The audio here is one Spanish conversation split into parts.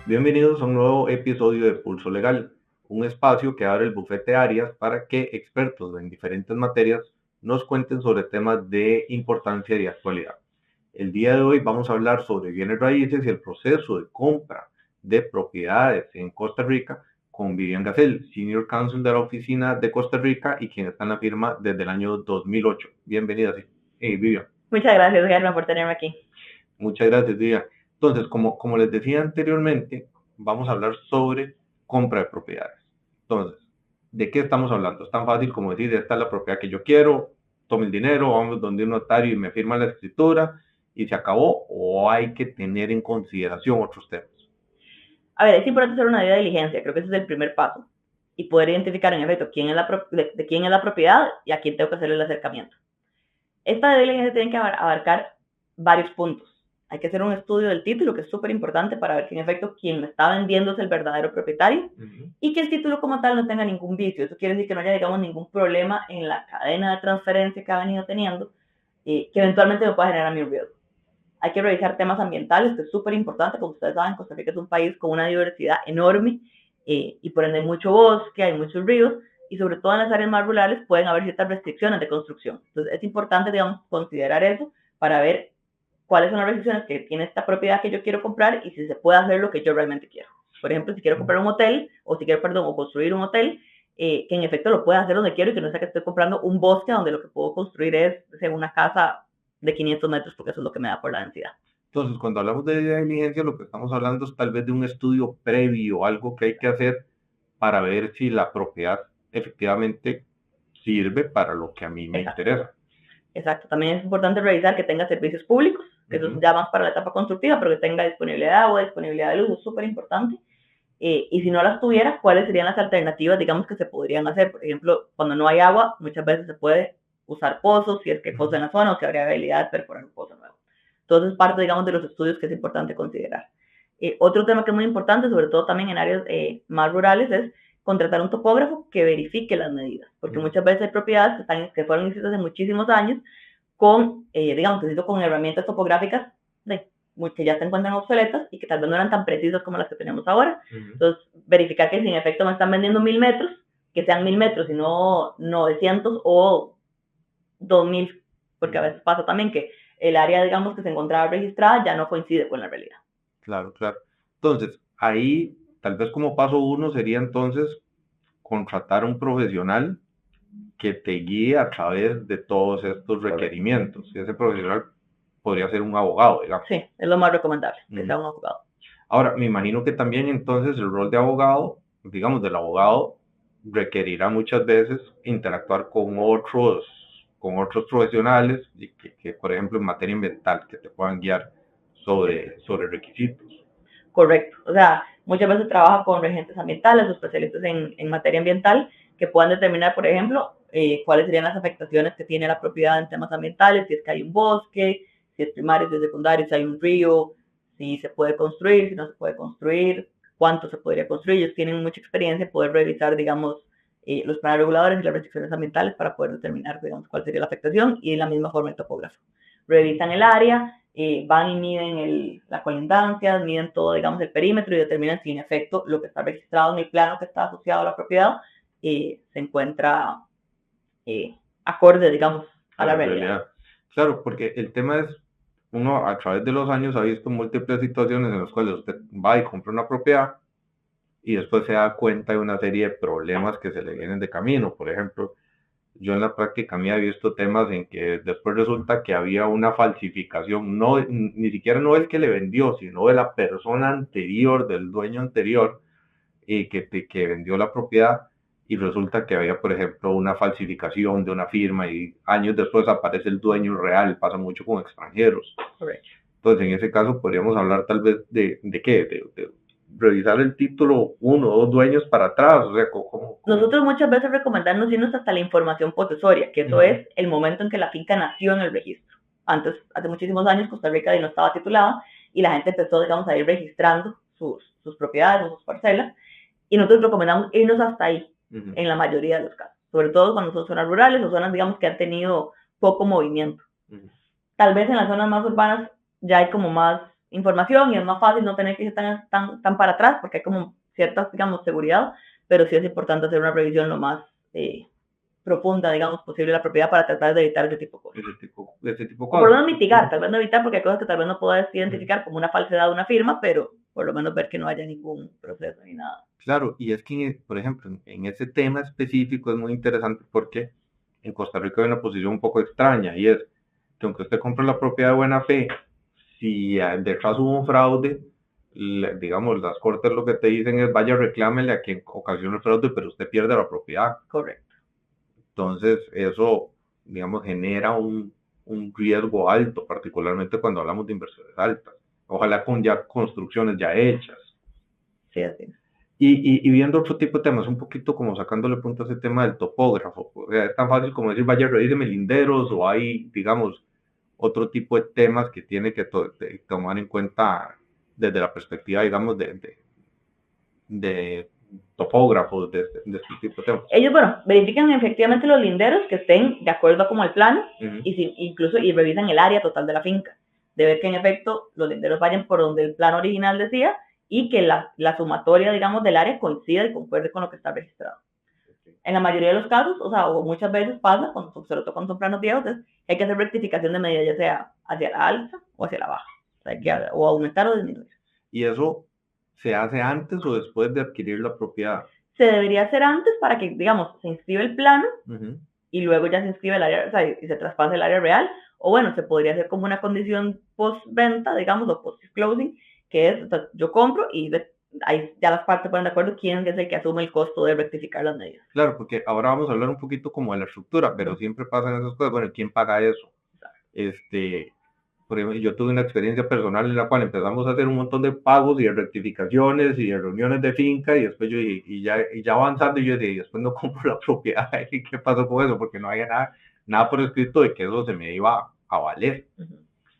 Bienvenidos a un nuevo episodio de Pulso Legal, un espacio que abre el bufete Arias para que expertos en diferentes materias nos cuenten sobre temas de importancia y actualidad. El día de hoy vamos a hablar sobre bienes raíces y el proceso de compra de propiedades en Costa Rica con Vivian Gacel, Senior Counsel de la Oficina de Costa Rica y quien está en la firma desde el año 2008. Bienvenida, Vivian. Muchas gracias, Germán, por tenerme aquí. Muchas gracias, Vivian. Entonces, como les decía anteriormente, vamos a hablar sobre compra de propiedades. Entonces, ¿de qué estamos hablando? Es tan fácil como decir, esta es la propiedad que yo quiero, tome el dinero, vamos donde un notario y me firma la escritura y se acabó, o hay que tener en consideración otros temas. A ver, es importante hacer una debida diligencia, creo que ese es el primer paso, y poder identificar en efecto quién es de quién es la propiedad y a quién tengo que hacer el acercamiento. Esta debida diligencia tiene que abarcar varios puntos. Hay que hacer un estudio del título, que es súper importante para ver que en efecto quien me está vendiendo es el verdadero propietario y que el título como tal no tenga ningún vicio. Eso quiere decir que no haya, digamos, ningún problema en la cadena de transferencia que ha venido teniendo, que eventualmente me pueda generar mi riesgo. Hay que revisar temas ambientales, que es súper importante. Como ustedes saben, Costa Rica es un país con una diversidad enorme y por ende hay mucho bosque, hay muchos ríos y sobre todo en las áreas más rurales pueden haber ciertas restricciones de construcción. Entonces es importante, digamos, considerar eso para ver cuáles son las restricciones que tiene esta propiedad que yo quiero comprar y si se puede hacer lo que yo realmente quiero. Por ejemplo, si quiero comprar un hotel o si quiero, o construir un hotel, que en efecto lo pueda hacer donde quiero y que no sea que estoy comprando un bosque donde lo que puedo construir es una casa de 500 metros porque eso es lo que me da por la densidad. Entonces, cuando hablamos de diligencia, lo que estamos hablando es tal vez de un estudio previo, algo que hay que hacer para ver si la propiedad efectivamente sirve para lo que a mí me interesa. Exacto. También es importante revisar que tenga servicios públicos, que eso es ya más para la etapa constructiva, pero que tenga disponibilidad de agua, disponibilidad de luz, es súper importante. Y si no las tuviera, ¿cuáles serían las alternativas, digamos, que se podrían hacer? Por ejemplo, cuando no hay agua, muchas veces se puede usar pozos, si es que hay pozos en la zona, o si habría habilidad de perforar un pozo nuevo. Entonces, parte, digamos, de los estudios que es importante considerar. Otro tema que es muy importante, sobre todo también en áreas más rurales, es contratar un topógrafo que verifique las medidas, porque muchas veces hay propiedades que fueron hechas hace muchísimos años con, digamos, con herramientas topográficas que ya se encuentran obsoletas y que tal vez no eran tan precisas como las que tenemos ahora. Entonces, verificar que si en efecto me están vendiendo 1000 metros, que sean 1000 metros y no 900 o 2000, porque a veces pasa también que el área, digamos, que se encontraba registrada ya no coincide con la realidad. Claro, claro. Entonces, ahí tal vez como paso uno sería entonces contratar a un profesional que te guíe a través de todos estos requerimientos. Y ese profesional podría ser un abogado, digamos. Sí, es lo más recomendable, que sea un abogado. Ahora, me imagino que también entonces el rol de abogado, digamos, del abogado, requerirá muchas veces interactuar con otros profesionales, que, por ejemplo, en materia ambiental, que te puedan guiar sobre requisitos. Correcto. O sea, muchas veces trabaja con regentes ambientales o especialistas en materia ambiental que puedan determinar, por ejemplo, cuáles serían las afectaciones que tiene la propiedad en temas ambientales, si es que hay un bosque, si es primario, si es secundario, si hay un río, si se puede construir, si no se puede construir, cuánto se podría construir. Ellos tienen mucha experiencia en poder revisar, digamos, los planes reguladores y las restricciones ambientales para poder determinar, digamos, cuál sería la afectación y de la misma forma el topógrafo. Revisan el área, van y miden la colindancia, miden todo, digamos, el perímetro y determinan si en efecto lo que está registrado en el plano que está asociado a la propiedad se encuentra acorde, digamos, a la realidad. Claro, porque el tema es, uno a través de los años ha visto múltiples situaciones en las cuales usted va y compra una propiedad y después se da cuenta de una serie de problemas que se le vienen de camino. Por ejemplo, yo en la práctica mía he visto temas en que después resulta que había una falsificación, no, ni siquiera no el que le vendió, sino de la persona anterior, del dueño anterior, que vendió la propiedad, y resulta que había, por ejemplo, una falsificación de una firma y años después aparece el dueño real, pasa mucho con extranjeros. Correcto. Entonces, en ese caso podríamos hablar tal vez de qué, de revisar el título 1 o 2 dueños para atrás, o sea, ¿cómo? Nosotros muchas veces recomendamos irnos hasta la información posesoria, que eso es el momento en que la finca nació en el registro. Antes, hace muchísimos años, Costa Rica no estaba titulada y la gente empezó, digamos, a ir registrando sus propiedades o sus parcelas y nosotros recomendamos irnos hasta ahí, en la mayoría de los casos, sobre todo cuando son zonas rurales o zonas, digamos, que han tenido poco movimiento. Tal vez en las zonas más urbanas ya hay como más información y es más fácil no tener que ir tan para atrás porque hay como cierta, digamos, seguridad, pero sí es importante hacer una revisión lo más profunda, digamos, posible de la propiedad para tratar de evitar ese tipo de cosas. Ese tipo de O cosas. por lo menos mitigar, tal vez no evitar porque hay cosas que tal vez no puedas identificar como una falsedad de una firma, pero por lo menos ver que no haya ningún proceso ni nada. Claro, y es que, por ejemplo, en ese tema específico es muy interesante porque en Costa Rica hay una posición un poco extraña y es que aunque usted compre la propiedad de buena fe, si detrás hubo un fraude, digamos, las cortes lo que te dicen es vaya reclámele a quien ocasionó el fraude, pero usted pierde la propiedad. Correcto. Entonces, eso, digamos, genera un riesgo alto, particularmente cuando hablamos de inversiones altas. Ojalá con ya construcciones ya hechas. Sí, así. Y viendo otro tipo de temas, un poquito como sacándole punto a ese tema del topógrafo. O sea, es tan fácil como decir, vaya, revíseme linderos, o hay, digamos, otro tipo de temas que tiene que tomar en cuenta desde la perspectiva, digamos, de topógrafos, de este tipo de temas. Ellos, bueno, verifican efectivamente los linderos que estén de acuerdo como el plano incluso y revisan el área total de la finca, de ver que en efecto los linderos vayan por donde el plano original decía y que la sumatoria, digamos, del área coincida y concuerde con lo que está registrado. En la mayoría de los casos, o muchas veces pasa, sobre todo cuando son planos viejos, es que hay que hacer rectificación de medida, ya sea hacia la alza o hacia la baja, o sea, hay que o aumentar o disminuir. ¿Y eso se hace antes o después de adquirir la propiedad? Se debería hacer antes para que, digamos, se inscribe el plano y luego ya se inscribe el área, o sea, y se traspase el área real, o bueno, se podría hacer como una condición post-venta, digamos, o post-closing, que es, o sea, yo compro y ahí ya las partes ponen de acuerdo quién es el que asume el costo de rectificar las medidas. Claro, porque ahora vamos a hablar un poquito como de la estructura, pero siempre pasan esas cosas. Bueno, ¿quién paga eso? Por ejemplo, yo tuve una experiencia personal en la cual empezamos a hacer un montón de pagos y de rectificaciones y de reuniones de finca y después yo y ya avanzando y yo dije, después no compro la propiedad. ¿Y qué pasó con eso? Porque no había nada por escrito de que eso se me iba a valer.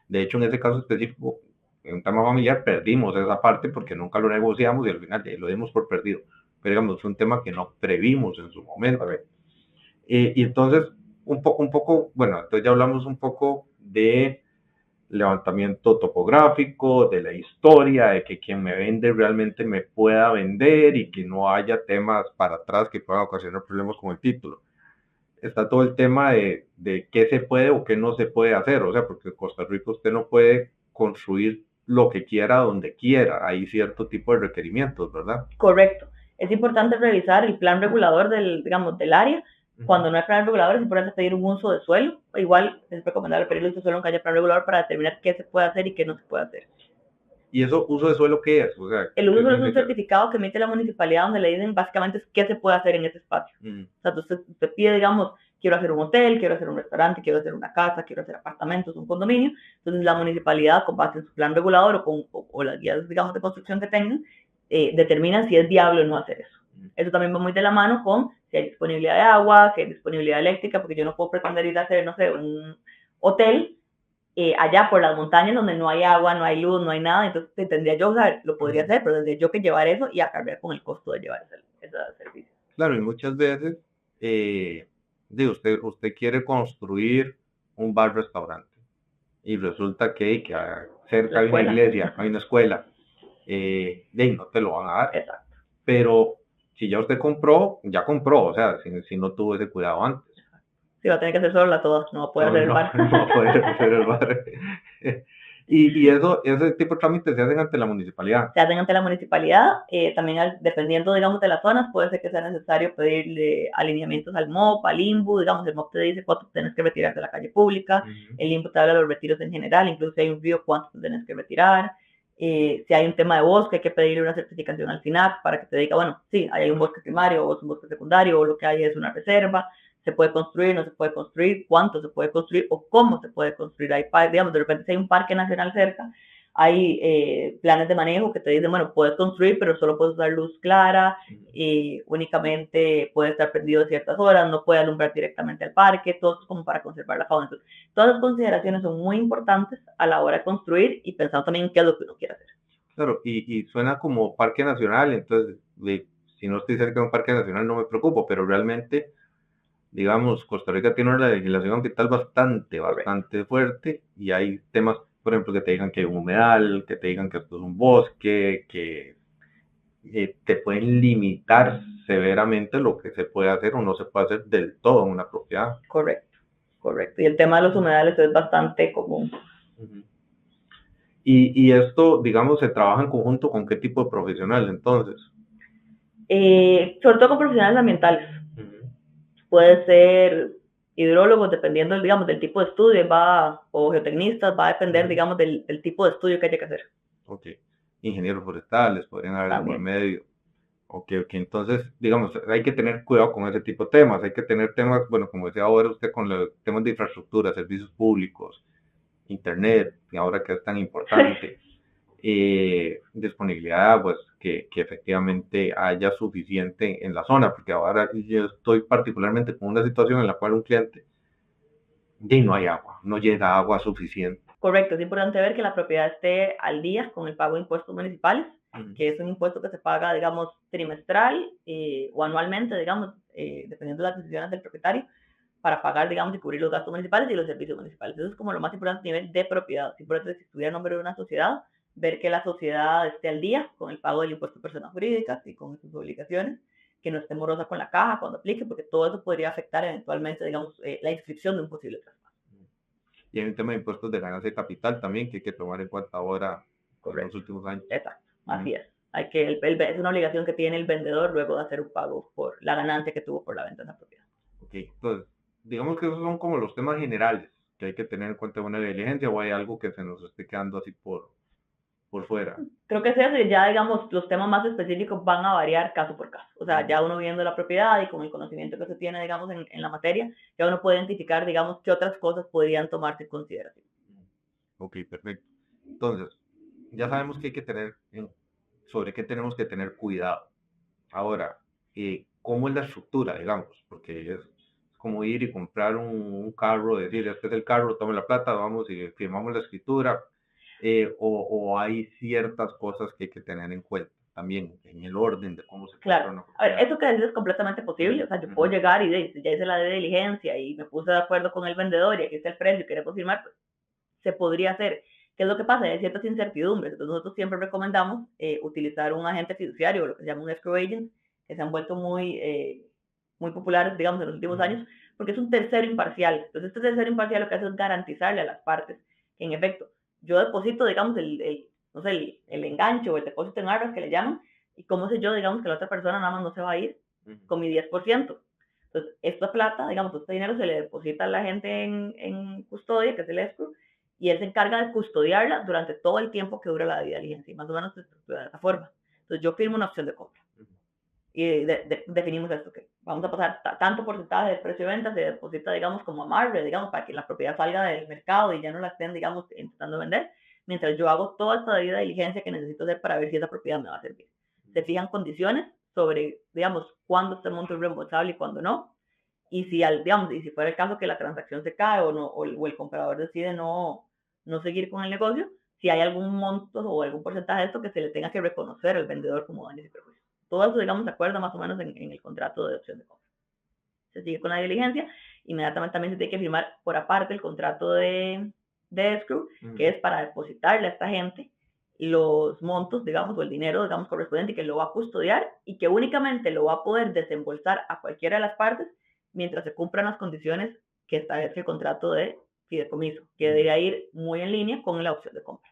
De hecho, en ese caso específico, en un tema familiar, perdimos esa parte porque nunca lo negociamos y al final lo dimos por perdido. Pero digamos, es un tema que no previmos en su momento. Y entonces, un poco, bueno, entonces ya hablamos un poco de levantamiento topográfico, de la historia, de que quien me vende realmente me pueda vender y que no haya temas para atrás que puedan ocasionar problemas con el título. Está todo el tema de qué se puede o qué no se puede hacer, o sea, porque en Costa Rica usted no puede construir lo que quiera donde quiera, hay cierto tipo de requerimientos, ¿verdad? Correcto. Es importante revisar el plan regulador del área. Cuando no hay plan regulador es importante pedir un uso de suelo. Igual es recomendable pedir el uso de suelo aunque haya plan regulador para determinar qué se puede hacer y qué no se puede hacer. ¿Y eso, uso de suelo qué es? O sea, el uso de suelo es un certificado que emite la municipalidad donde le dicen básicamente qué se puede hacer en ese espacio. O sea, usted pide, digamos, quiero hacer un hotel, quiero hacer un restaurante, quiero hacer una casa, quiero hacer apartamentos, un condominio. Entonces la municipalidad, con base en su plan regulador o las guías, digamos, de construcción que tengan, determinan si es viable o no hacer eso. Eso también va muy de la mano con si hay disponibilidad de agua, si hay disponibilidad eléctrica, porque yo no puedo pretender ir a hacer, no sé, un hotel allá por las montañas donde no hay agua, no hay luz, no hay nada, entonces tendría yo, o sea, lo podría hacer, pero tendría yo que llevar eso y acarrear con el costo de llevar ese servicio. Claro, y muchas veces usted quiere construir un bar-restaurante y resulta que cerca hay una iglesia, hay una escuela, no te lo van a dar. Exacto. Pero si ya usted compró, ya compró, o sea, si no tuvo ese cuidado antes. Sí, va a tener que hacer sola todas, no va a poder hacer el bar. No va a poder hacer el bar. Y ese tipo de trámites se hacen ante la municipalidad. Se hacen ante la municipalidad, también dependiendo, digamos, de las zonas, puede ser que sea necesario pedirle alineamientos al MOP, al INBU, digamos, el MOP te dice cuánto tienes que retirar de la calle pública, el INBU te habla de los retiros en general, incluso si hay un río, cuánto tienes que retirar, si hay un tema de bosque, hay que pedirle una certificación al FINAC para que te diga, bueno, sí, hay un bosque primario o es un bosque secundario o lo que hay es una reserva, se puede construir, no se puede construir, cuánto se puede construir o cómo se puede construir. Hay, digamos, de repente si hay un parque nacional cerca, hay planes de manejo que te dicen, bueno, puedes construir, pero solo puedes usar luz clara, únicamente puede estar prendido a ciertas horas, no puede alumbrar directamente al parque, todo es como para conservar la fauna. Entonces, todas las consideraciones son muy importantes a la hora de construir y pensando también en qué es lo que uno quiere hacer. Claro, y suena como parque nacional, entonces, si no estoy cerca de un parque nacional no me preocupo, pero realmente digamos, Costa Rica tiene una legislación ambiental bastante fuerte y hay temas, Por ejemplo, que te digan que hay un humedal, que te digan que esto es un bosque, que te pueden limitar severamente lo que se puede hacer o no se puede hacer del todo en una propiedad. Correcto, correcto. Y el tema de los humedales es bastante común. Uh-huh. Y esto, digamos, se trabaja en conjunto con qué tipo de profesional, entonces. Sobre todo con profesionales ambientales. Uh-huh. Puede ser hidrólogos, dependiendo, digamos, del tipo de estudio, o geotecnistas, va a depender, uh-huh, digamos, del tipo de estudio que haya que hacer. Ok. Ingenieros forestales, podrían haber de por medio. Ok, entonces, digamos, hay que tener cuidado con ese tipo de temas, hay que tener temas, bueno, como decía ahora usted, con los temas de infraestructura, servicios públicos, internet, y ahora que es tan importante, disponibilidad, pues, que efectivamente haya suficiente en la zona, porque ahora yo estoy particularmente con una situación en la cual un cliente, y no hay agua, no llega agua suficiente. Correcto, es importante ver que la propiedad esté al día con el pago de impuestos municipales, que es un impuesto que se paga, digamos, trimestral o anualmente, digamos, dependiendo de las decisiones del propietario, para pagar, digamos, y cubrir los gastos municipales y los servicios municipales. Eso es como lo más importante a nivel de propiedad. Es importante, si estuviera a nombre de una sociedad, ver que la sociedad esté al día con el pago del impuesto de personas jurídicas y con sus obligaciones, que no esté morosa con la caja cuando aplique, porque todo eso podría afectar eventualmente, digamos, la inscripción de un posible traspaso. Y hay un tema de impuestos de ganancia de capital también que hay que tomar en cuenta ahora. Correcto. En los últimos años. Exacto, así es. Hay que, es una obligación que tiene el vendedor luego de hacer un pago por la ganancia que tuvo por la venta de la propiedad. Ok, entonces, digamos que esos son como los temas generales que hay que tener en cuenta en una diligencia, o hay algo que se nos esté quedando así por fuera. Creo que sí, ya digamos, los temas más específicos van a variar caso por caso. O sea, ya uno viendo la propiedad y con el conocimiento que se tiene, digamos, en la materia, ya uno puede identificar, digamos, qué otras cosas podrían tomarse en consideración. Ok, perfecto. Entonces, ya sabemos que hay que tener, sobre qué tenemos que tener cuidado. Ahora, ¿cómo es la estructura, digamos? Porque es como ir y comprar un carro, decir, este es el carro, tome la plata, vamos y firmamos la escritura, o hay ciertas cosas que hay que tener en cuenta también en el orden de cómo se compra una propiedad. A ver, eso que decís es completamente posible. O sea, yo puedo llegar y ya hice la diligencia y me puse de acuerdo con el vendedor y aquí está el precio y queremos firmar, pues se podría hacer. ¿Qué es lo que pasa? Hay ciertas incertidumbres. Entonces nosotros siempre recomendamos utilizar un agente fiduciario, lo que se llama un escrow agent, que se han vuelto muy populares, digamos, en los últimos años, porque es un tercero imparcial. Entonces este tercero imparcial lo que hace es garantizarle a las partes que, en efecto, yo deposito, digamos, no sé, el enganche o el depósito en arras que le llaman, y cómo sé yo, digamos, que la otra persona nada más no se va a ir con mi 10%. Entonces, esta plata, digamos, este dinero se le deposita a la gente en custodia, que es el escrow, y él se encarga de custodiarla durante todo el tiempo que dura la diligencia, y más o menos se estructura de esa forma. Entonces, yo firmo una opción de compra. Y definimos esto, que vamos a pasar tanto porcentaje del precio de venta, se deposita, digamos, como amarre, digamos, para que la propiedad salga del mercado y ya no la estén, digamos, intentando vender, mientras yo hago toda esta debida diligencia que necesito hacer para ver si esa propiedad me va a servir. Se fijan condiciones sobre, digamos, cuándo este monto es reembolsable y cuándo no, y si, digamos, y si fuera el caso que la transacción se cae o, no, o el comprador decide no seguir con el negocio, si hay algún monto o algún porcentaje de esto que se le tenga que reconocer al vendedor como daños y perjuicios. Todo eso, digamos, se acuerda más o menos en el contrato de opción de compra. Se sigue con la diligencia, inmediatamente también se tiene que firmar por aparte el contrato de escrow, que es para depositarle a esta gente los montos, digamos, o el dinero, digamos, correspondiente, que lo va a custodiar y que únicamente lo va a poder desembolsar a cualquiera de las partes mientras se cumplan las condiciones que establece el contrato de fideicomiso, que debería ir muy en línea con la opción de compra.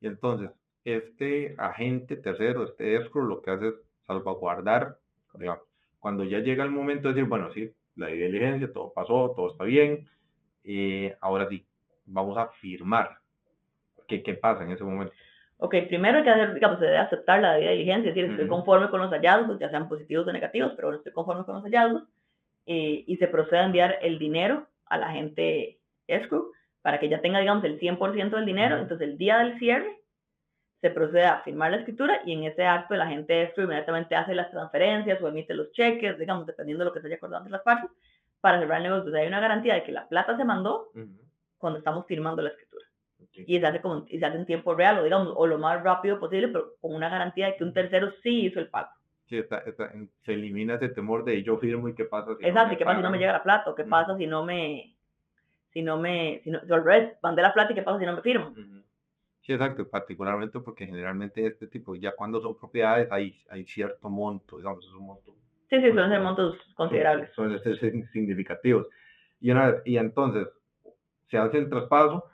Y entonces, este agente tercero, este escrow, lo que hace es salvaguardar, digamos, cuando ya llega el momento de decir, bueno, sí, la diligencia, todo pasó, todo está bien, ahora sí, vamos a firmar. ¿Qué pasa en ese momento? Ok, primero hay que hacer, digamos, se debe aceptar la debida diligencia, es decir, estoy conforme con los hallazgos, ya sean positivos o negativos, pero bueno, estoy conforme con los hallazgos, y se procede a enviar el dinero a la agente escrow para que ya tenga, digamos, el 100% del dinero. Entonces, el día del cierre, se procede a firmar la escritura y en ese acto el agente escrow inmediatamente hace las transferencias o emite los cheques, digamos, dependiendo de lo que se haya acordado entre las partes, para cerrar el negocio. Entonces, hay una garantía de que la plata se mandó cuando estamos firmando la escritura. Y se hace en tiempo real, o digamos, o lo más rápido posible, pero con una garantía de que un tercero sí hizo el pago. Sí, se elimina ese temor de yo firmo y qué pasa si exacto, no me ¿qué pasa si no me llega la plata? ¿O qué pasa si no me si al revés, mandé la plata y qué pasa si no me firmo. Ujú. Sí, exacto, particularmente porque generalmente este tipo, ya cuando son propiedades hay cierto monto, digamos, es un monto, Sí, pues, suelen ser montos considerables. suelen ser significativos. Y entonces se hace el traspaso.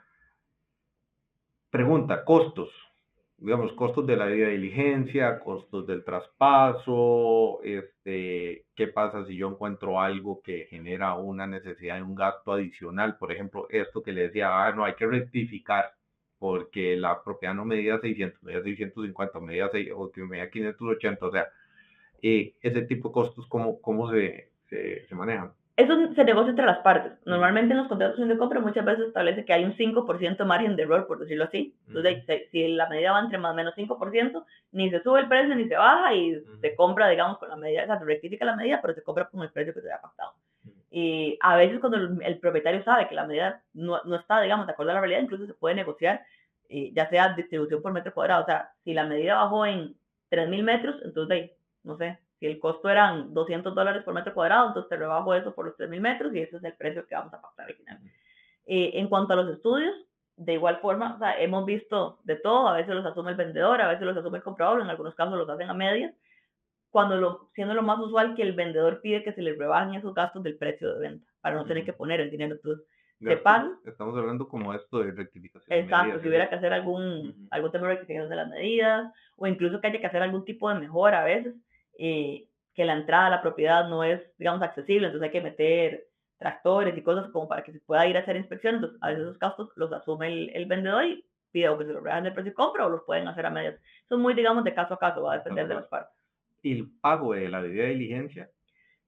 Pregunta, costos. Digamos, costos de la debida diligencia, costos del traspaso, qué pasa si yo encuentro algo que genera una necesidad de un gasto adicional, por ejemplo, esto que le decía, no, hay que rectificar porque la propiedad no medía 600, medía 650, o que medía 580, o sea, ese tipo de costos, ¿cómo se manejan? Eso se negocia entre las partes. Normalmente en los contratos de compra muchas veces establece que hay un 5% margen de error, por decirlo así. Entonces, si la medida va entre más o menos 5%, ni se sube el precio ni se baja y se compra, digamos, con la medida, o sea, se rectifica la medida, pero se compra con el precio que se había pactado. Y a veces cuando el propietario sabe que la medida no está, digamos, de acuerdo a la realidad, incluso se puede negociar, ya sea distribución por metro cuadrado. O sea, si la medida bajó en 3.000 metros, entonces, no sé, si el costo eran $200 por metro cuadrado, entonces te rebajo eso por los 3.000 metros y ese es el precio que vamos a pactar al final. En cuanto a los estudios, de igual forma, o sea, hemos visto de todo, a veces los asume el vendedor, a veces los asume el comprador, en algunos casos los hacen a medias, siendo lo más usual que el vendedor pide que se les rebajen esos gastos del precio de venta, para no tener que poner el dinero. Entonces, se pagan. Estamos hablando como esto de rectificación de Exacto, medidas, si hubiera que hacer algún tema de rectificación de las medidas, o incluso que haya que hacer algún tipo de mejora a veces, que la entrada a la propiedad no es, digamos, accesible, entonces hay que meter tractores y cosas como para que se pueda ir a hacer inspecciones. Entonces, a veces esos gastos los asume el vendedor y pide o que se los rebajen del precio de compra o los pueden hacer a medias. Eso es muy, digamos, de caso a caso, va a depender de las partes. Y el pago de la debida diligencia.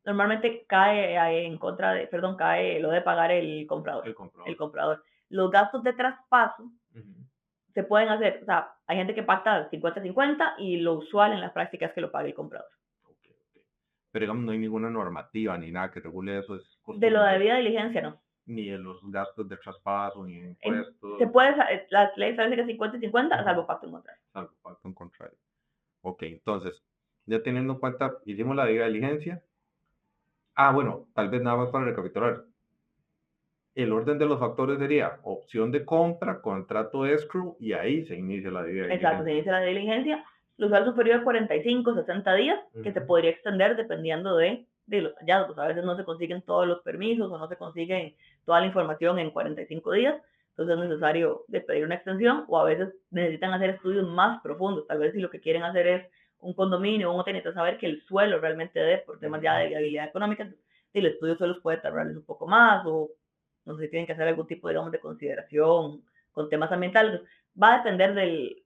Normalmente cae en contra de, perdón, cae lo de pagar el comprador. El comprador. Los gastos de traspaso se pueden hacer, o sea, hay gente que pacta 50-50 y lo usual en la práctica es que lo pague el comprador. Pero digamos, no hay ninguna normativa ni nada que regule eso. De lo de debida diligencia, no. Ni de los gastos de traspaso, ni de impuestos. La ley establece que 50-50, salvo pacto en contrario. Salvo pacto en contrario. Ok, entonces, ya teniendo en cuenta, hicimos la debida diligencia. Bueno, tal vez nada más para recapitular. El orden de los factores sería opción de compra, contrato de escrow y ahí se inicia la debida diligencia. Exacto, se inicia la diligencia. Los es superior a 45-60 días, que se podría extender dependiendo de los hallazgos. A veces no se consiguen todos los permisos o no se consigue toda la información en 45 días. Entonces es necesario pedir una extensión o a veces necesitan hacer estudios más profundos. Tal vez si lo que quieren hacer es un condominio o un hotel, necesitan saber que el suelo realmente por temas ya de viabilidad económica, si el estudio solo puede tardarles un poco más o no sé si tienen que hacer algún tipo, digamos, de consideración con temas ambientales. Va a depender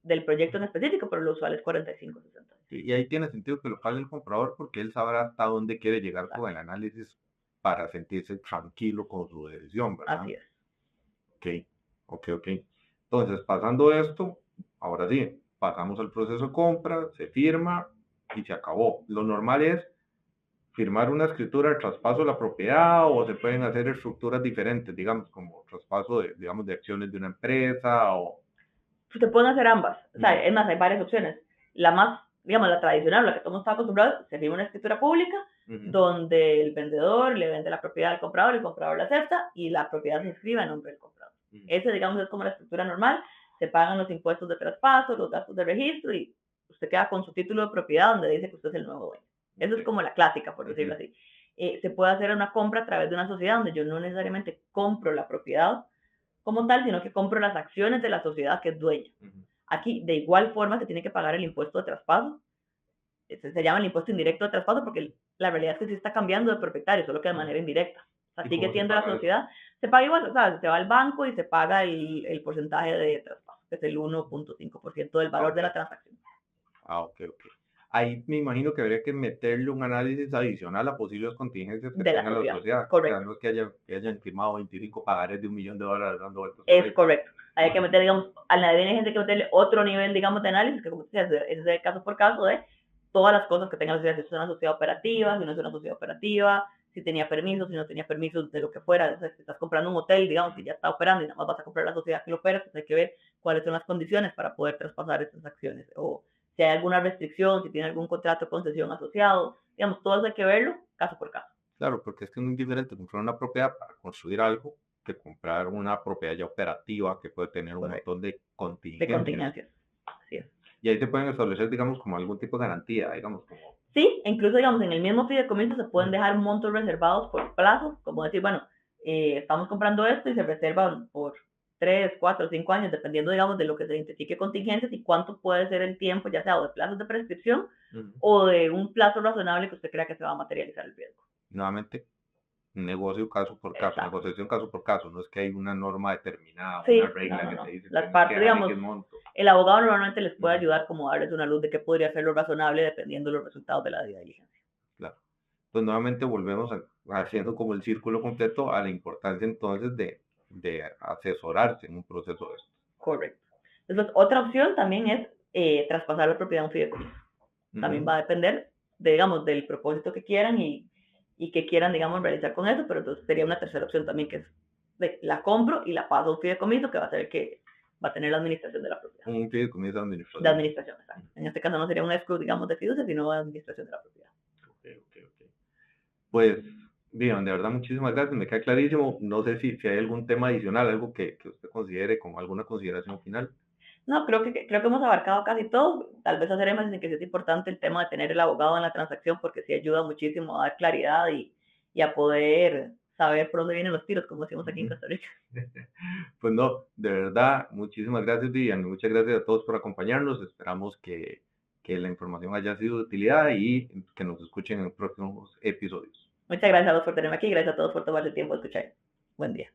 del proyecto en específico, pero lo usual es 45-60. Sí, y ahí tiene sentido que lo pague el comprador porque él sabrá hasta dónde quiere llegar con el análisis para sentirse tranquilo con su decisión, ¿verdad? Así es. Ok. Entonces, pasando esto, ahora sí, pasamos al proceso de compra, se firma y se acabó. Lo normal es firmar una escritura de traspaso de la propiedad o se pueden hacer estructuras diferentes, digamos, como traspaso de acciones de una empresa o... Se pueden hacer ambas. O sea, es más, hay varias opciones. La más, digamos, la tradicional, la que todos estamos acostumbrados, se firma una escritura pública donde el vendedor le vende la propiedad al comprador, el comprador la acepta y la propiedad se inscribe a nombre del comprador. Ese, digamos, es como la estructura normal. Se pagan los impuestos de traspaso, los gastos de registro y usted queda con su título de propiedad donde dice que usted es el nuevo dueño. Eso es como la clásica, por decirlo así. Se puede hacer una compra a través de una sociedad donde yo no necesariamente compro la propiedad como tal, sino que compro las acciones de la sociedad que es dueña. Aquí, de igual forma, se tiene que pagar el impuesto de traspaso. Se llama el impuesto indirecto de traspaso porque la realidad es que sí está cambiando de propietario, solo que de manera indirecta. O sea, sigue siendo la sociedad. Se paga igual, o sea, se va al banco y se paga el porcentaje de traspaso, que es el 1.5% del valor de la transacción. Ok. Ahí me imagino que habría que meterle un análisis adicional a posibles contingencias que tenga la sociedad. Correcto. O sea, no es que hayan firmado 25 pagarés de $1 millón dando vueltas. Es correcto. Hay que meter, digamos, a la gente hay que meterle otro nivel, digamos, de análisis, que como te decía, es de caso por caso de todas las cosas que tenga la sociedad, si es una sociedad operativa, si no es una sociedad operativa, si tenía permisos, si no tenía permisos, de lo que fuera. O sea, si estás comprando un hotel, digamos, que ya está operando y nada más vas a comprar la sociedad que lo opera, pues hay que ver cuáles son las condiciones para poder traspasar esas acciones. O si hay alguna restricción, si tiene algún contrato de concesión asociado, digamos, todo eso hay que verlo caso por caso. Claro, porque es que es muy diferente comprar una propiedad para construir algo que comprar una propiedad ya operativa que puede tener un Correcto. montón de De contingencias. contingencias. Así es. Y ahí se pueden establecer, digamos, como algún tipo de garantía, digamos, como... Sí, e incluso, digamos, en el mismo fideicomiso se pueden dejar montos reservados por plazos, como decir, bueno, estamos comprando esto y se reservan por 3, 4, 5 años, dependiendo, digamos, de lo que se identifique contingencias y cuánto puede ser el tiempo, ya sea o de plazos de prescripción o de un plazo razonable que usted crea que se va a materializar el riesgo. Nuevamente, negocio caso por caso, Exacto. negociación caso por caso, no es que hay una norma determinada, Sí, una regla que te dice Las tienes que partes, dejar digamos, X monto. el abogado normalmente les puede ayudar como a darles una luz de qué podría ser lo razonable dependiendo de los resultados de la debida diligencia. Claro. Entonces, nuevamente volvemos haciendo como el círculo completo a la importancia entonces de asesorarse en un proceso de esto. Correcto. Entonces, otra opción también es traspasar la propiedad a un fideicomiso. También va a depender, de, digamos, del propósito que quieran y que quieran, digamos, realizar con eso, pero entonces sería una tercera opción también que es la compro y la paso a un fideicomiso que va a ser el que va a tener la administración de la propiedad. Un fideicomiso de De administración. administración, exacto. En este caso no sería un escrow, digamos, de fiducia, sino de administración de la propiedad. Ok. Pues, bien, de verdad, muchísimas gracias, me queda clarísimo. No sé si hay algún tema adicional, algo que usted considere como alguna consideración final. No, creo que hemos abarcado casi todo. Tal vez hacer énfasis en que sí es importante el tema de tener el abogado en la transacción porque sí ayuda muchísimo a dar claridad y a poder saber por dónde vienen los tiros, como decimos aquí en Costa Rica. Pues no, de verdad, muchísimas gracias, Vivian, y muchas gracias a todos por acompañarnos. Esperamos que la información haya sido de utilidad y que nos escuchen en próximos episodios. Muchas gracias a todos por tenerme aquí y gracias a todos por tomar el tiempo de escuchar. Buen día.